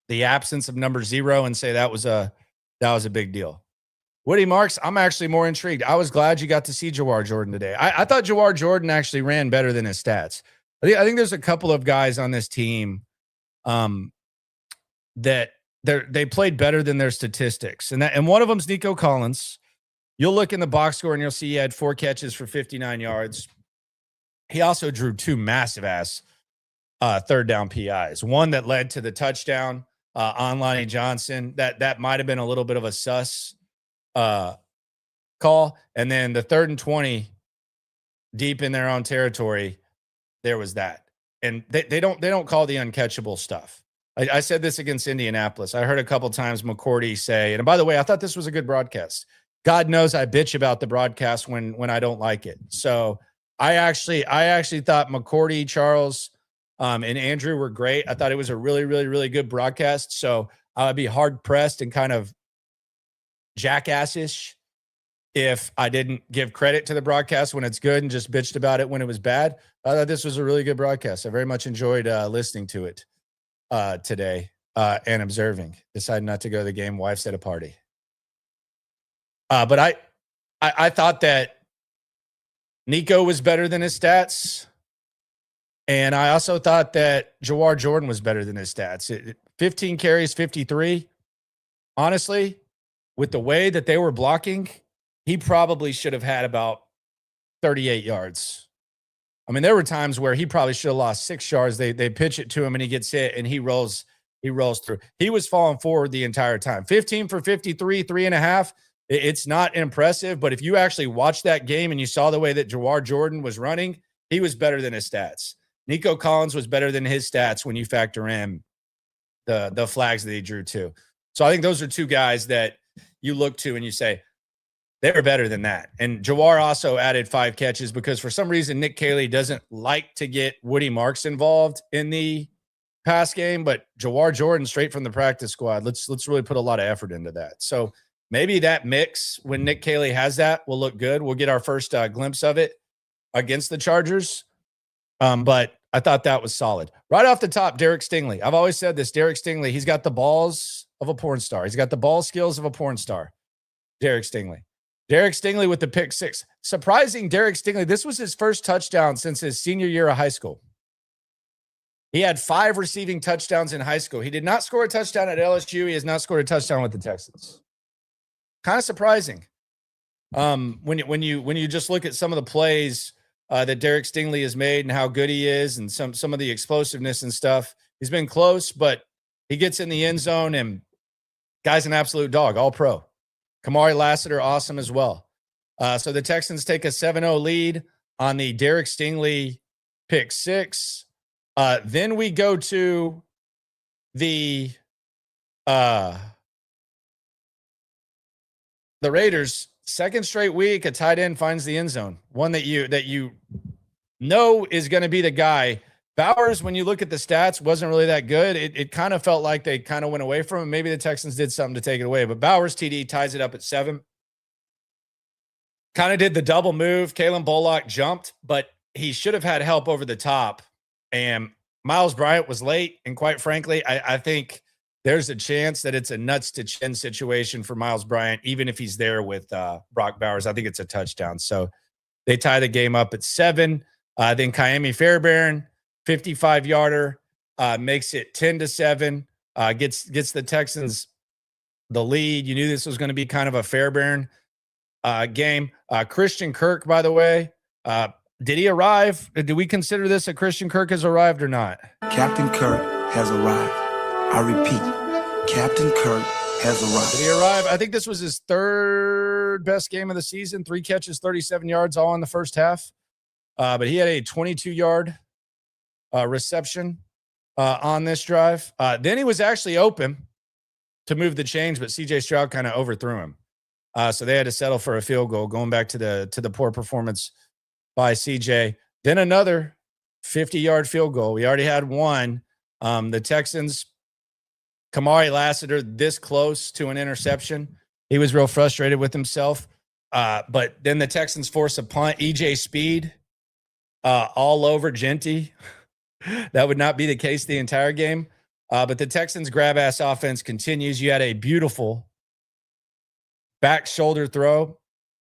the absence of number 0 and say that was a big deal. Woody Marks, I'm actually more intrigued. I was glad you got to see Jawar Jordan today. I thought Jawar Jordan actually ran better than his stats. I think there's a couple of guys on this team that they played better than their statistics. And one of them's Nico Collins. You'll look in the box score and you'll see he had 4 catches for 59 yards. He also drew 2 massive-ass 3rd down PIs. One that led to the touchdown on Lonnie Johnson. That might have been a little bit of a sus call. And then the 3rd and 20 deep in their own territory, there was that. And they don't call the uncatchable stuff. I said this against Indianapolis. I heard a couple times McCourty say, and by the way, I thought this was a good broadcast. God knows I bitch about the broadcast when I don't like it. So I actually thought McCourty, Charles, and Andrew were great. I thought it was a really, really, really good broadcast. So I would be hard pressed and kind of jackassish if I didn't give credit to the broadcast when it's good and just bitched about it when it was bad. I thought this was a really good broadcast. I very much enjoyed listening to it today and observing. Decided not to go to the game. Wife's at a party. But I thought that Nico was better than his stats. And I also thought that Jawar Jordan was better than his stats. 15 carries, 53. Honestly, with the way that they were blocking, he probably should have had about 38 yards. I mean, there were times where he probably should have lost 6 yards. They pitch it to him and he gets hit and he rolls through. He was falling forward the entire time. 15 for 53, 3.5. It's not impressive, but if you actually watched that game and you saw the way that Jawar Jordan was running, he was better than his stats. Nico Collins was better than his stats when you factor in the flags that he drew too. So I think those are two guys that you look to and you say, they're better than that. And Jawar also added 5 catches because for some reason, Nick Caley doesn't like to get Woody Marks involved in the pass game, but Jawar Jordan straight from the practice squad. Let's really put a lot of effort into that. So maybe that mix when Nick Caley has that will look good. We'll get our first glimpse of it against the Chargers. But I thought that was solid. Right off the top, Derek Stingley. I've always said this, Derek Stingley, he's got the balls of a porn star. He's got the ball skills of a porn star. Derek Stingley. Derek Stingley with the pick 6. Surprising Derek Stingley. This was his first touchdown since his senior year of high school. He had 5 receiving touchdowns in high school. He did not score a touchdown at LSU. He has not scored a touchdown with the Texans. Kind of surprising. When you just look at some of the plays that Derek Stingley has made and how good he is and some of the explosiveness and stuff, he's been close, but he gets in the end zone and guy's an absolute dog, all pro. Kamari Lassiter, awesome as well. So the Texans take a 7-0 lead on the Derek Stingley pick 6. Then we go to the Raiders. Second straight week, a tight end finds the end zone. One that you know is going to be the guy. Bowers, when you look at the stats, wasn't really that good. It kind of felt like they kind of went away from him. Maybe the Texans did something to take it away. But Bowers TD ties it up at 7. Kind of did the double move. Kalen Bullock jumped, but he should have had help over the top. And Miles Bryant was late. And quite frankly, I think there's a chance that it's a nuts to chin situation for Miles Bryant, even if he's there with Brock Bowers. I think it's a touchdown. So they tie the game up at 7. Then Kaimi Fairbairn, 55-yarder, makes it 10-7, gets the Texans the lead. You knew this was going to be kind of a Fairbairn game. Christian Kirk, by the way, did he arrive? Did we consider this a Christian Kirk has arrived or not? Captain Kirk has arrived. I repeat, Captain Kirk has arrived. Did he arrive? I think this was his 3rd best game of the season. 3 catches, 37 yards, all in the first half. But he had a 22-yard reception on this drive. Then he was actually open to move the chains, but CJ Stroud kind of overthrew him. So they had to settle for a field goal, going back to the poor performance by CJ. Then another 50-yard field goal. We already had one. The Texans, Kamari Lassiter, this close to an interception. He was real frustrated with himself. But then the Texans force a punt. EJ Speed all over Genty. That would not be the case the entire game. But the Texans' grab-ass offense continues. You had a beautiful back shoulder throw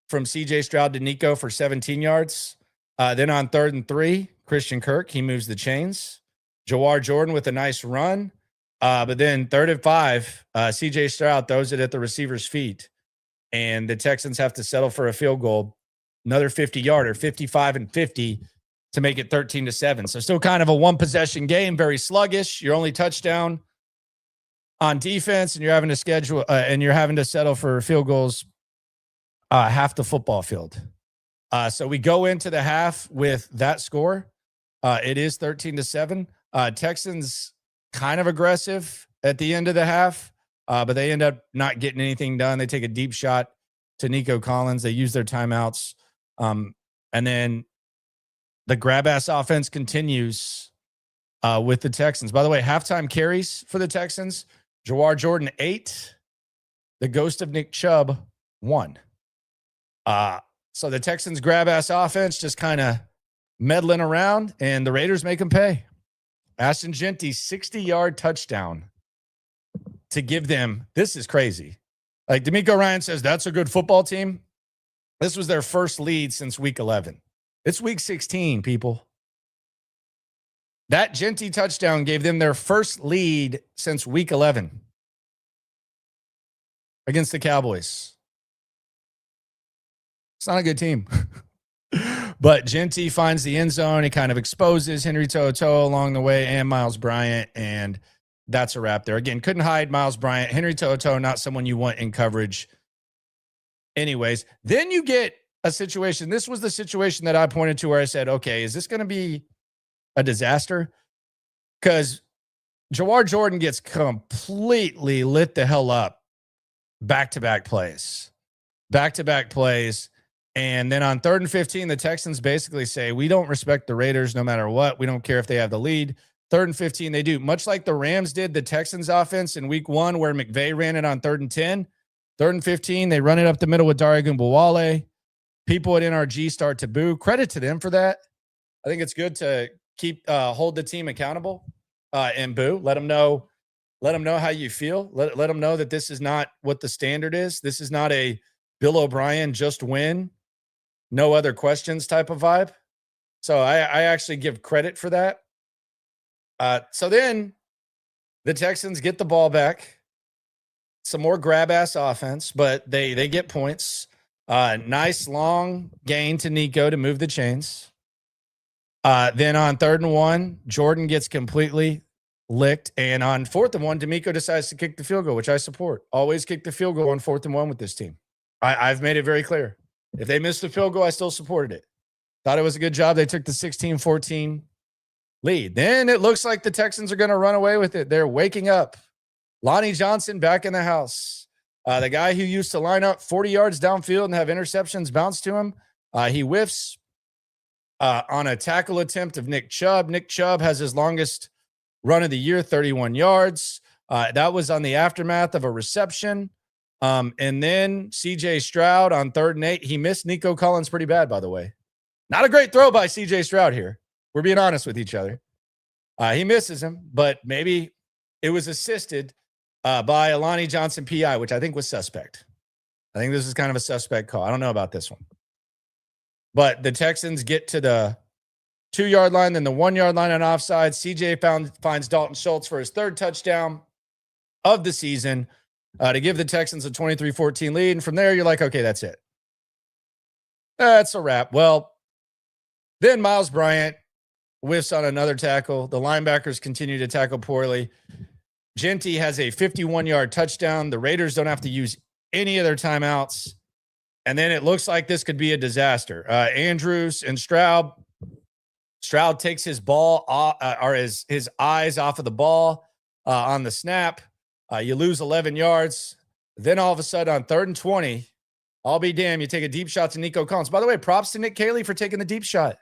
from CJ Stroud to Nico for 17 yards. Then on 3rd and 3, Christian Kirk, he moves the chains. Jawar Jordan with a nice run. But then 3rd and 5, CJ Stroud throws it at the receiver's feet. And the Texans have to settle for a field goal. Another 50-yarder, 55-50 to make it 13-7. So still kind of a one-possession game, very sluggish. Your only touchdown on defense, and you're having to settle for field goals half the football field. So we go into the half with that score. It is 13-7. Texans kind of aggressive at the end of the half, but they end up not getting anything done. They take a deep shot to Nico Collins. They use their timeouts. And then the grab-ass offense continues with the Texans. By the way, halftime carries for the Texans. Jawar Jordan, 8. The ghost of Nick Chubb, 1. So the Texans' grab-ass offense just kind of meddling around, and the Raiders make them pay. Ashton Genty, 60-yard touchdown to give them. This is crazy. Like DeMeco Ryans says, that's a good football team. This was their first lead since week 11. It's week 16, people. That Genty touchdown gave them their first lead since week 11 against the Cowboys. It's not a good team. But Genty finds the end zone. He kind of exposes Henry To'oTo'o along the way and Miles Bryant, and that's a wrap there. Again, couldn't hide Miles Bryant. Henry To'oTo'o, not someone you want in coverage anyways. Then you get a situation. This was the situation that I pointed to where I said, okay, is this going to be a disaster? Because Jawar Jordan gets completely lit the hell up back-to-back plays. And then on 3rd and 15, the Texans basically say, we don't respect the Raiders no matter what. We don't care if they have the lead. 3rd and 15, they do. Much like the Rams did the Texans offense in week 1 where McVay ran it on 3rd and 10. 3rd and 15, they run it up the middle with Dare Ogunbowale. People at NRG start to boo. Credit to them for that. I think it's good to keep hold the team accountable and boo. Let them know how you feel. Let them know that this is not what the standard is. This is not a Bill O'Brien just win, no other questions type of vibe. So I actually give credit for that. So then the Texans get the ball back. Some more grab ass offense, but they get points. Nice long gain to Nico to move the chains. Then on 3rd and 1, Jordan gets completely licked. And on 4th and 1, DeMeco decides to kick the field goal, which I support. Always kick the field goal on 4th and 1 with this team. I've made it very clear. If they missed the field goal, I still supported it. Thought it was a good job. They took the 16-14 lead. Then it looks like the Texans are going to run away with it. They're waking up. Lonnie Johnson back in the house. The guy who used to line up 40 yards downfield and have interceptions bounce to him. He whiffs on a tackle attempt of Nick Chubb. Nick Chubb has his longest run of the year, 31 yards. That was on the aftermath of a reception. And then CJ Stroud on 3rd and 8. He missed Nico Collins pretty bad, by the way. Not a great throw by CJ Stroud here. We're being honest with each other. He misses him, but maybe it was assisted by a Lonnie Johnson PI, which I think was suspect. I think this is kind of a suspect call. I don't know about this one. But the Texans get to the 2-yard line, then the 1-yard line on offside. CJ finds Dalton Schultz for his 3rd touchdown of the season to give the Texans a 23-14 lead. And from there, you're like, okay, that's it. That's a wrap. Well, then Miles Bryant whiffs on another tackle. The linebackers continue to tackle poorly. Genty has a 51-yard touchdown. The Raiders don't have to use any of their timeouts. And then it looks like this could be a disaster. Andrews and Stroud takes his ball off, or his eyes off of the ball on the snap. You lose 11 yards. Then all of a sudden on 3rd and 20, I'll be damned, you take a deep shot to Nico Collins. By the way, props to Nick Caley for taking the deep shot.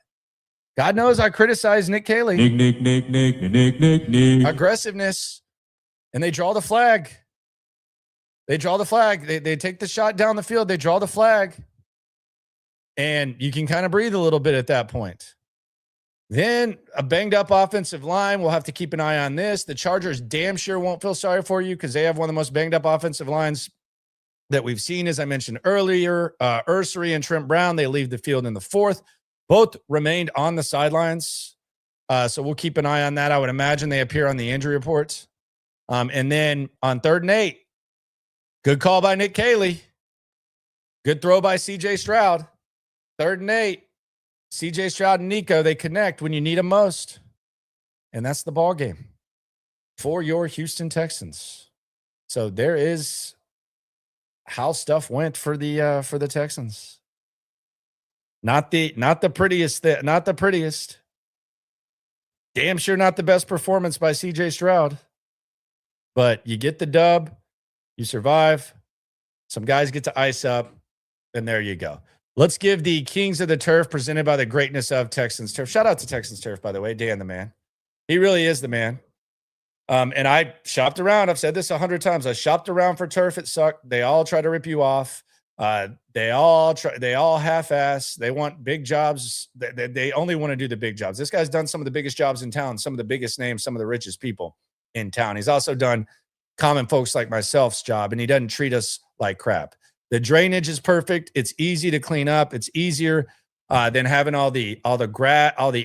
God knows I criticize Nick Caley. Nick. Aggressiveness. And they draw the flag. They take the shot down the field. They draw the flag. And you can kind of breathe a little bit at that point. Then a banged up offensive line. We'll have to keep an eye on this. The Chargers damn sure won't feel sorry for you because they have one of the most banged up offensive lines that we've seen, as I mentioned earlier. Ursery and Trent Brown, they leave the field in the 4th. Both remained on the sidelines. So we'll keep an eye on that. I would imagine they appear on the injury reports. And then on 3rd and 8, good call by Nick Caley. Good throw by CJ Stroud. 3rd and 8. CJ Stroud and Nico, they connect when you need them most. And that's the ball game for your Houston Texans. So there is how stuff went for the Texans. Not the prettiest. Damn sure not the best performance by CJ Stroud. But you get the dub, you survive. Some guys get to ice up, and there you go. Let's give the Kings of the Turf presented by the greatness of Texans Turf. Shout out to Texans Turf, by the way. Dan the man. He really is the man. And I shopped around. I've said this 100 times. I shopped around for turf. It sucked. They all try to rip you off. They all half-ass. They want big jobs. They only want to do the big jobs. This guy's done some of the biggest jobs in town, some of the biggest names, some of the richest people in town. He's also done common folks like myself's job, and he doesn't treat us like crap. The drainage is perfect. It's easy to clean up. It's easier than having all the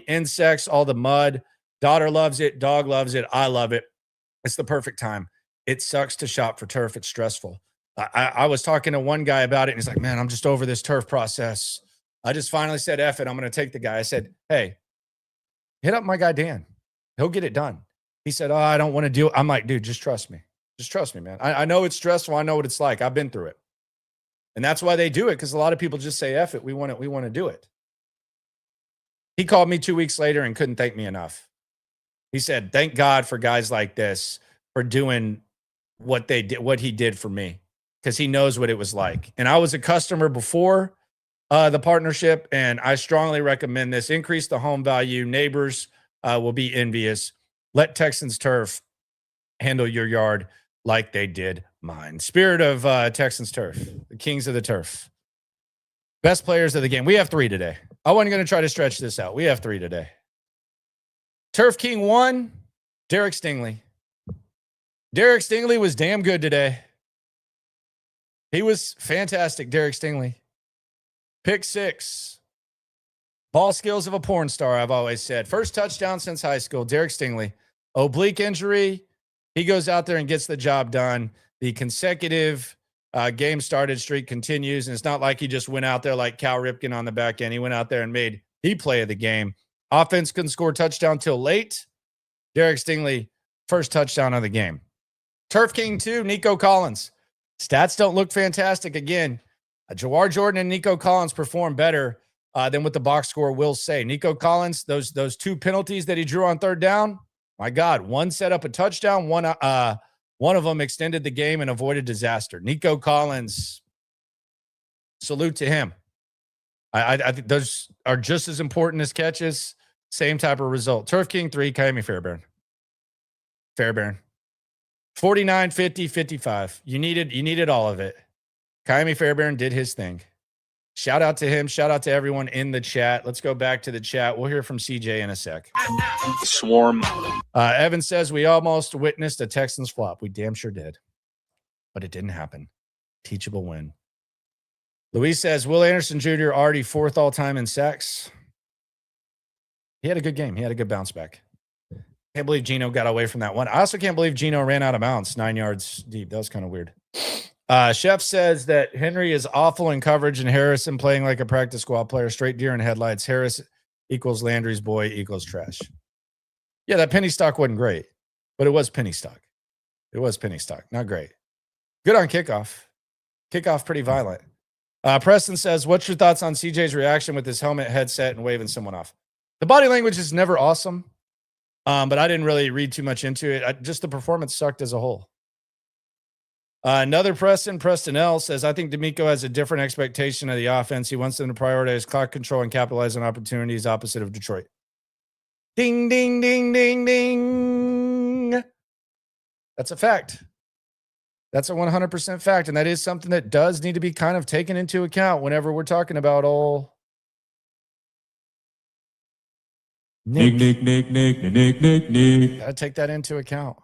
insects, all the mud. Daughter loves it. Dog loves it. I love it. It's the perfect time. It sucks to shop for turf. It's stressful. I was talking to one guy about it, and he's like, man, I'm just over this turf process. I just finally said, F it. I'm going to take the guy. I said, hey, hit up my guy, Dan. He'll get it done. He said, oh, I don't want to do it. I'm like, dude, just trust me. Just trust me, man. I know it's stressful. I know what it's like. I've been through it. And that's why they do it, because a lot of people just say, F it, we want to do it. He called me 2 weeks later and couldn't thank me enough. He said, thank God for guys like this for doing what they did, what he did for me, because he knows what it was like. And I was a customer before the partnership, and I strongly recommend this. Increase the home value. Neighbors will be envious. Let Texans Turf handle your yard like they did mine. Spirit of Texans Turf, the kings of the turf. Best players of the game. We have 3 today. I wasn't going to try to stretch this out. We have 3 today. Turf King 1, Derek Stingley. Derek Stingley was damn good today. He was fantastic, Derek Stingley. Pick 6. Ball skills of a porn star, I've always said. First touchdown since high school, Derek Stingley. Oblique injury. He goes out there and gets the job done. The consecutive game started streak continues, and it's not like he just went out there like Cal Ripken on the back end. He went out there and made the play of the game. Offense couldn't score touchdown till late. Derek Stingley, first touchdown of the game. Turf King 2, Nico Collins. Stats don't look fantastic. Again, Jawar Jordan and Nico Collins perform better than what the box score will say. Nico Collins, those 2 penalties that he drew on third down, my God, one set up a touchdown, one of them extended the game and avoided disaster. Nico Collins, salute to him. I think those are just as important as catches. Same type of result. Turf King 3, Kaimi Fairbairn. Fairbairn. 49, 50, 55. You needed all of it. Kaimi Fairbairn did his thing. Shout out to him. Shout out to everyone in the chat. Let's go back to the chat. We'll hear from CJ in a sec. Swarm. Evan says we almost witnessed a Texans flop. We damn sure did. But it didn't happen. Teachable win. Luis says Will Anderson Jr. already 4th all-time in sacks. He had a good game. He had a good bounce back. Can't believe Geno got away from that one. I also can't believe Geno ran out of bounds 9 yards deep. That was kind of weird. Chef says that Henry is awful in coverage and Harrison playing like a practice squad player. Straight deer in headlights. Harris equals Landry's boy equals trash. Yeah, that penny stock wasn't great, but it was penny stock. It was penny stock. Not great. Good on kickoff. Kickoff pretty violent. Preston says, what's your thoughts on CJ's reaction with his helmet, headset, and waving someone off? The body language is never awesome, but I didn't really read too much into it. Just the performance sucked as a whole. Another Preston L says, I think DeMeco has a different expectation of the offense. He wants them to prioritize clock control and capitalize on opportunities opposite of Detroit. Ding, ding, ding, ding, ding. That's a fact. That's a 100% fact. And that is something that does need to be kind of taken into account whenever we're talking about all Nick. Gotta take that into account.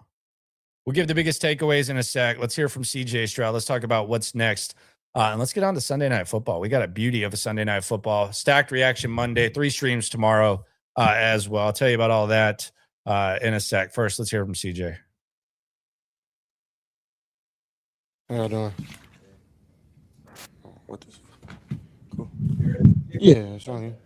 We'll give the biggest takeaways in a sec. Let's hear from CJ Stroud. Let's talk about what's next. And let's get on to Sunday Night Football. We got a beauty of a Sunday Night Football. Stacked Reaction Monday, 3 streams tomorrow as well. I'll tell you about all that in a sec. First, let's hear from CJ. How y'all doing? What this? Cool. Yeah, it's on here.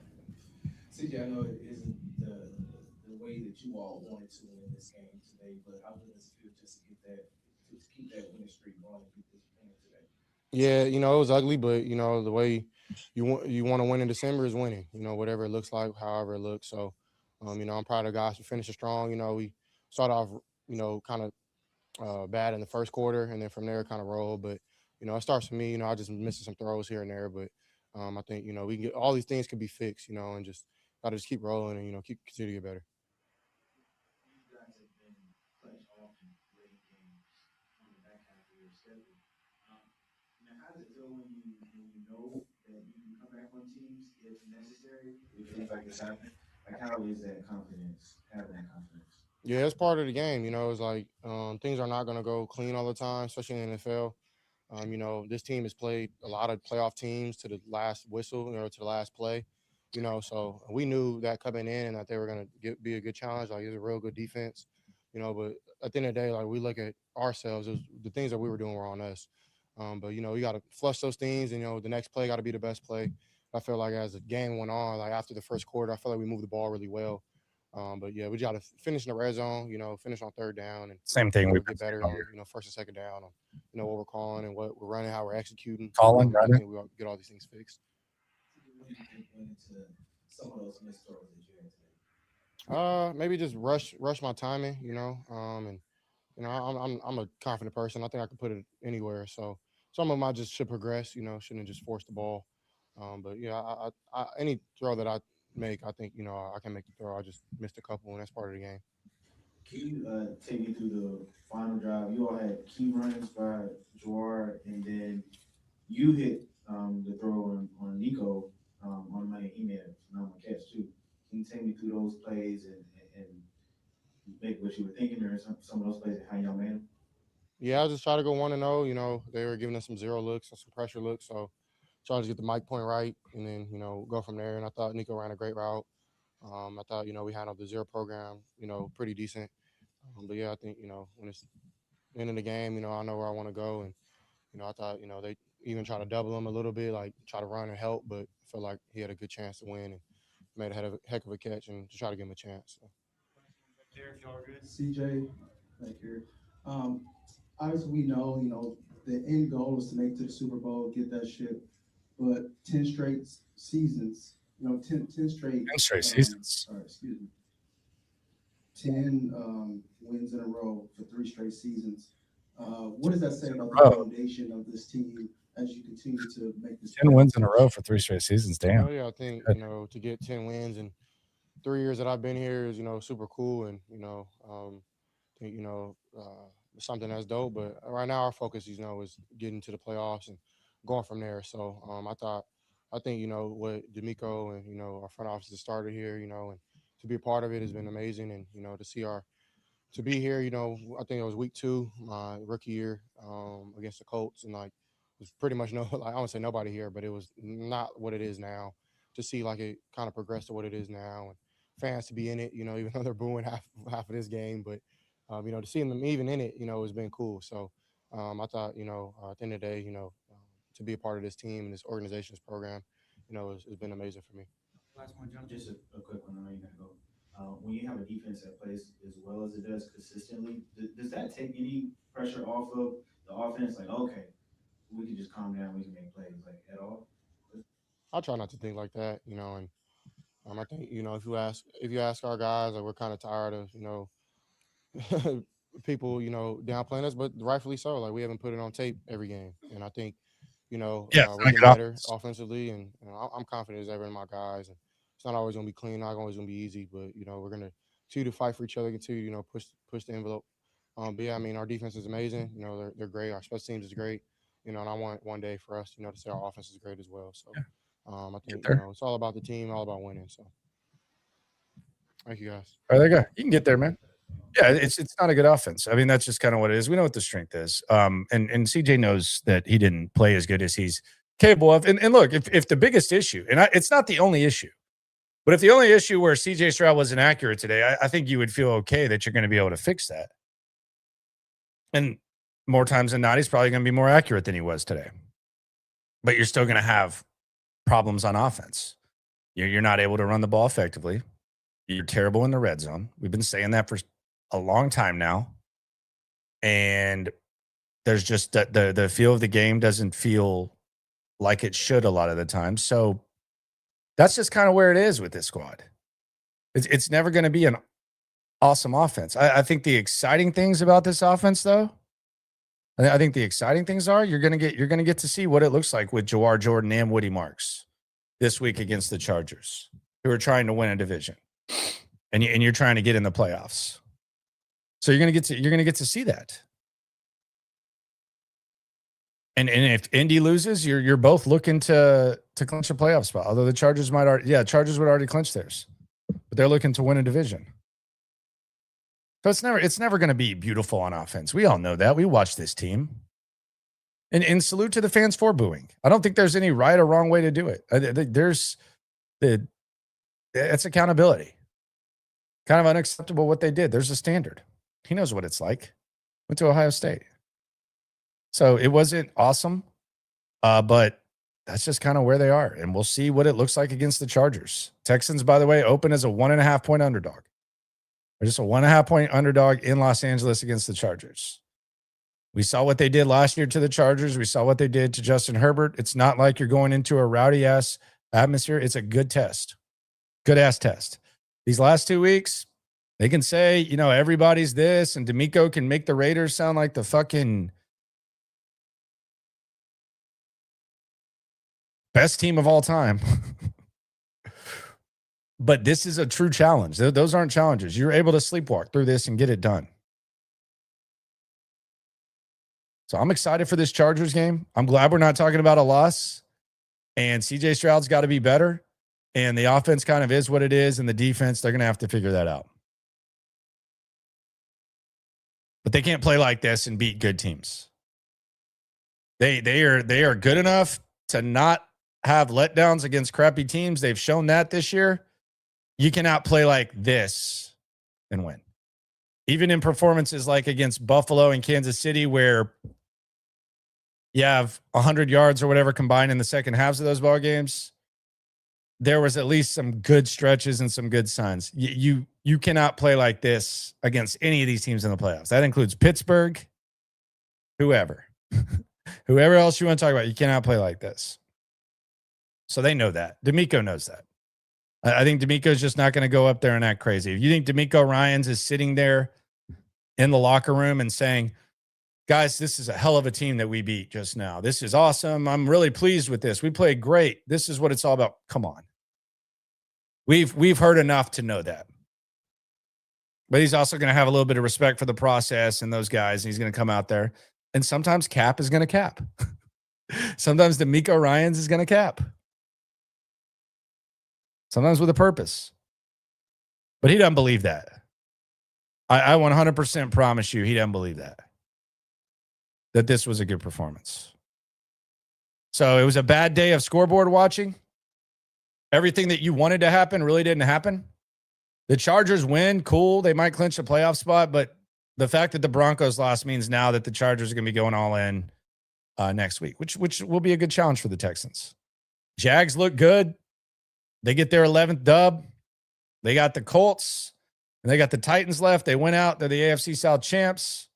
CJ, I know it isn't the way that you all wanted to win this game today, but how does it feel just to keep that winning streak going and keep this win today? Yeah, it was ugly, but the way you want to win in December is winning. Whatever it looks like, however it looks. So, I'm proud of guys for finishing strong. We started off, kind of bad in the first quarter, and then from there kind of roll. But it starts for me. I just missing some throws here and there, but I think we can get all these things can be fixed. And just gotta just keep rolling and continue to get better. You guys have been clutch often late in games on the back half of your schedule. Now, how does it feel when you know that you can come back on teams if necessary, if things like this happen? Like, how is that confidence, having that confidence? Yeah, it's part of the game. It's like things are not going to go clean all the time, especially in the NFL. This team has played a lot of playoff teams to the last whistle, to the last play. So we knew that coming in and that they were going to be a good challenge. Like, it's a real good defense, but at the end of the day, like, we look at ourselves, the things that we were doing were on us. But, we got to flush those things and, the next play got to be the best play. I feel like as the game went on, like after the first quarter, I feel like we moved the ball really well. But yeah, we got to finish in the red zone, finish on third down, and Same thing. We've get been better saying all on, year. first and second down on, what we're calling and what we're running, how we're executing. Calling, I running. think we'll get all these things fixed. What do you think went into some of those missed throws that you had today? Maybe just rush my timing, and I'm a confident person. I think I can put it anywhere. So some of them I just should progress, shouldn't just force the ball. But yeah, I any throw that I make, I think, I can make the throw. I just missed a couple, and that's part of the game. Can you take me through the final drive? You all had key runs by Gerard, and then you hit the throw on Nico on my email, and on my catch too. Can you take me through those plays and make what you were thinking, or some of those plays and how y'all made them? Yeah, I just try to go 1-0. They were giving us some zero looks and some pressure looks, so trying to get the mic point right, and then go from there. And I thought Nico ran a great route. I thought we handled the zero program pretty decent. But yeah, I think when it's the end of the game, I know where I want to go, and I thought they even try to double him a little bit, like try to run and help, but I felt like he had a good chance to win and made a heck of a catch and to try to give him a chance. So. CJ, back here. Obviously, we know, the end goal is to make it to the Super Bowl, get that shit. But 10 straight seasons, 10 straight. 10 straight seasons. Sorry, excuse me. 10 wins in a row for 3 straight seasons. What does that say about the foundation of this team as you continue to make this? 10 wins in a row for 3 straight seasons. Damn. Oh yeah, I think to get 10 wins in 3 years that I've been here is super cool, and something that's dope. But right now our focus is getting to the playoffs and going from there. So I think what DeMeco and our front office has started here, and to be a part of it has been amazing, and to be here, I think it was week 2, my rookie year against the Colts, and it was pretty much I won't say nobody here, but it was not what it is now. To see it kind of progress to what it is now, and fans to be in it, even though they're booing half of this game, but to see them even in it, has been cool. So I thought, at the end of the day, to be a part of this team and this organization's program, has been amazing for me. Last one, John. Just a quick one. I know you gotta go. When you have a defense that plays as well as it does consistently, does that take any pressure off of the offense? Like, okay, we can just calm down, we can make plays, at all? I try not to think like that, and I think if you ask our guys, we're kind of tired of people downplaying us, but rightfully so. We haven't put it on tape every game, and I think we're getting better offensively, and I'm confident as ever in my guys. And it's not always gonna be clean, not always gonna be easy, but we're gonna continue to fight for each other, continue push the envelope. But yeah, I mean our defense is amazing. They're great. Our special teams is great. And I want one day for us to say our offense is great as well. So. I think it's all about the team, all about winning. So, thank you guys. All right, there you go. You can get there, man. Yeah, it's not a good offense. I mean, that's just kind of what it is. We know what the strength is. And CJ knows that he didn't play as good as he's capable of. And look, if the biggest issue, and it's not the only issue, but if the only issue where CJ Stroud was inaccurate today, I think you would feel okay that you're going to be able to fix that. And more times than not, he's probably going to be more accurate than he was today. But you're still going to have problems on offense. You're not able to run the ball effectively. You're terrible in the red zone. We've been saying that for a long time now. And there's just the feel of the game doesn't feel like it should a lot of the time. So that's just kind of where it is with this squad. It's never going to be an awesome offense. I think the exciting things about this offense, though, I think the exciting things are you're going to get to see what it looks like with Jawar Jordan and Woody Marks this week against the Chargers, who are trying to win a division, and you're trying to get in the playoffs. So you're going to get to see that. And if Indy loses, you're both looking to clinch a playoff spot. Although the Chargers Chargers would already clinch theirs, but they're looking to win a division. So it's never going to be beautiful on offense. We all know that. We watch this team. And salute to the fans for booing. I don't think there's any right or wrong way to do it. It's accountability. Kind of unacceptable what they did. There's a standard. He knows what it's like. Went to Ohio State. So it wasn't awesome, but that's just kind of where they are. And we'll see what it looks like against the Chargers. Texans, by the way, open as a 1.5-point underdog. They're just a 1.5 point underdog in Los Angeles against the Chargers. We saw what they did last year to the Chargers. We saw what they did to Justin Herbert. It's not like you're going into a rowdy-ass atmosphere. It's a good test. Good-ass test. These last 2 weeks, they can say, you know, everybody's this, and DeMeco can make the Raiders sound like the fucking best team of all time. But this is a true challenge. Those aren't challenges. You're able to sleepwalk through this and get it done. So I'm excited for this Chargers game. I'm glad we're not talking about a loss. And CJ Stroud's got to be better. And the offense kind of is what it is. And the defense, they're going to have to figure that out. But they can't play like this and beat good teams. They are good enough to not have letdowns against crappy teams. They've shown that this year. You cannot play like this and win. Even in performances like against Buffalo and Kansas City, where you have 100 yards or whatever combined in the second halves of those ball games, there was at least some good stretches and some good signs. You cannot play like this against any of these teams in the playoffs. That includes Pittsburgh, whoever. Whoever else you want to talk about, you cannot play like this. So they know that. DeMeco knows that. I think DeMeco's just not going to go up there and act crazy. If you think DeMeco Ryans is sitting there in the locker room and saying, guys, this is a hell of a team that we beat just now. This is awesome. I'm really pleased with this. We played great. This is what it's all about. Come on. We've heard enough to know that. But he's also going to have a little bit of respect for the process and those guys. And he's going to come out there. And sometimes Cap is going to cap. Sometimes DeMeco Ryans is going to cap. Sometimes with a purpose. But he doesn't believe that. I 100% promise you he doesn't believe that this was a good performance. So it was a bad day of scoreboard watching. Everything that you wanted to happen really didn't happen. The Chargers win, cool. They might clinch a playoff spot, but the fact that the Broncos lost means now that the Chargers are going to be going all in next week, which will be a good challenge for the Texans. Jags look good. They get their 11th dub. They got the Colts, and they got the Titans left. They went out. They're the AFC South champs.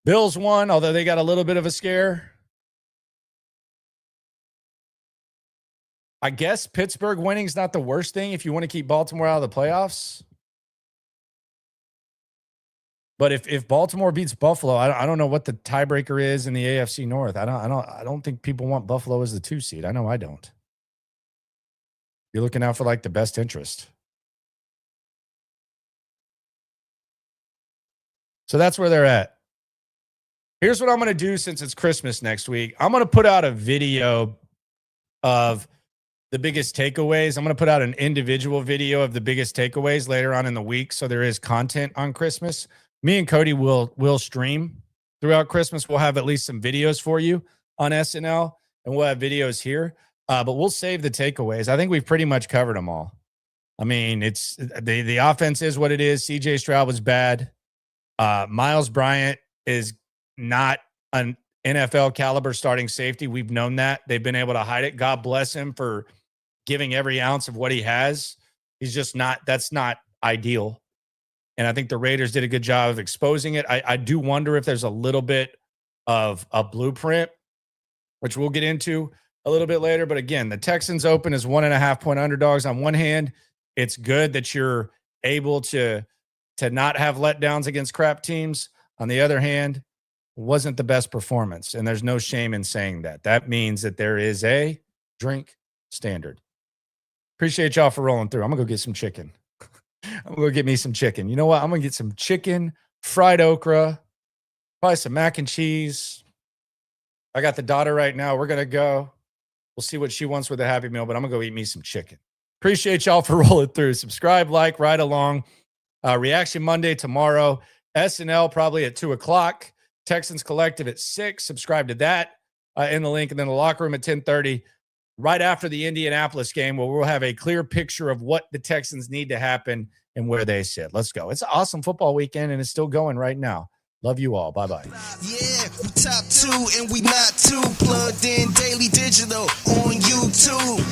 Bills won, although they got a little bit of a scare. I guess Pittsburgh winning is not the worst thing if you want to keep Baltimore out of the playoffs. But if Baltimore beats Buffalo, I don't know what the tiebreaker is in the AFC North. I don't think people want Buffalo as the 2 seed. I know I don't. You're looking out for like the best interest. So that's where they're at. Here's what I'm going to do since it's Christmas next week. I'm going to put out a video of the biggest takeaways. I'm going to put out an individual video of the biggest takeaways later on in the week. So there is content on Christmas. Me and Cody will stream throughout Christmas. We'll have at least some videos for you on SNL, and we'll have videos here. But we'll save the takeaways. I think we've pretty much covered them all. I mean, it's the offense is what it is. CJ Stroud was bad. Miles Bryant is not an NFL caliber starting safety. We've known that. They've been able to hide it. God bless him for giving every ounce of what he has. He's just not, that's not ideal. And I think the Raiders did a good job of exposing it. I do wonder if there's a little bit of a blueprint, which we'll get into a little bit later. But again, the Texans open as 1.5 point underdogs. On one hand, it's good that you're able to not have letdowns against crap teams. On the other hand, wasn't the best performance. And there's no shame in saying that. That means that there is a drink standard. Appreciate y'all for rolling through. I'm going to go get some chicken. I'm going to go get me some chicken. You know what? I'm going to get some chicken, fried okra, probably some mac and cheese. I got the daughter right now. We're going to go. We'll see what she wants with a Happy Meal, but I'm going to go eat me some chicken. Appreciate y'all for rolling through. Subscribe, like, ride along. Reaction Monday tomorrow. SNL probably at 2 o'clock. Texans Collective at 6. Subscribe to that in the link. And then the locker room at 10:30, right after the Indianapolis game, where we'll have a clear picture of what the Texans need to happen and where they sit. Let's go. It's an awesome football weekend, and it's still going right now. Love you all. Bye-bye. Yeah, we top 2 and we not too plugged in daily digital on YouTube.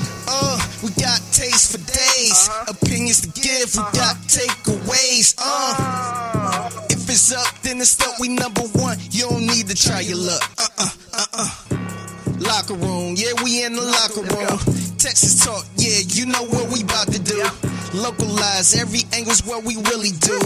We got taste for days, opinions to give, we got take the stuff, we number one. You don't need to try your luck. Locker room, yeah, we in the locker room. Texas talk, yeah, you know what we about to do. Localize, every angle's what we really do.